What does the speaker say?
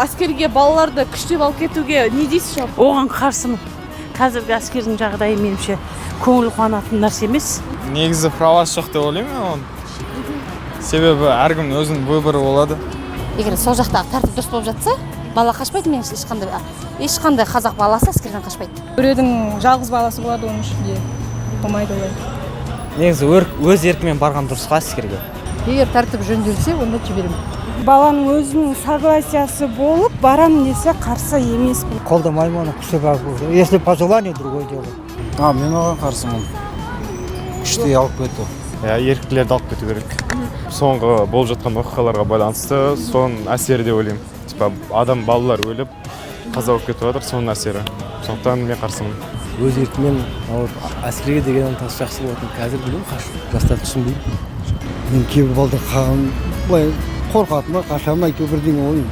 Аскерге балаларды күштеп алып кетуге не дейсіз жалпы? Оған қарсымын. Қазіргі әскердің жағдайы меніңше көңіл қуанатын нәрсе емес. Негізі правасы жоқ деп ойлаймын оны. Себебі әркім өзінің выборы болады. Егер сол жақтағы тәртіп дұрыс болып жатса, бала қашпайды, мен ешқандай қазақ баласы әскерден қашпайды. Біреудің жалғыз баласы болады оның ішінде. Болмайды олай. Негізі өз еркімен барған дұрыс па әскерге? Егер тәртіп жөнделсе, онда жіберемін. Баланың өзінің согласиясы болып, барам десе қарсы емеспін. Қолдамаймын оны күштеп алып. Если по желанию, другое дело. Мен оған қарсымын. Күштей алып кету. Еріктілерді алып кету керек. Соңғы болып жатқан оқиғаларға байланысты соның әсері деп ойлаймын. Адам, балалар өліп, қаза болып кетіп жатыр, соның әсері. Сондықтан мен қарсымын. Өз еркімен әскерге деген тас жақсы болатын. Қазір білем, жастар түсінбейді. Мен кейбір балдар қаған, қорқатыма, қашама, әйтеу бірдеңе ойым.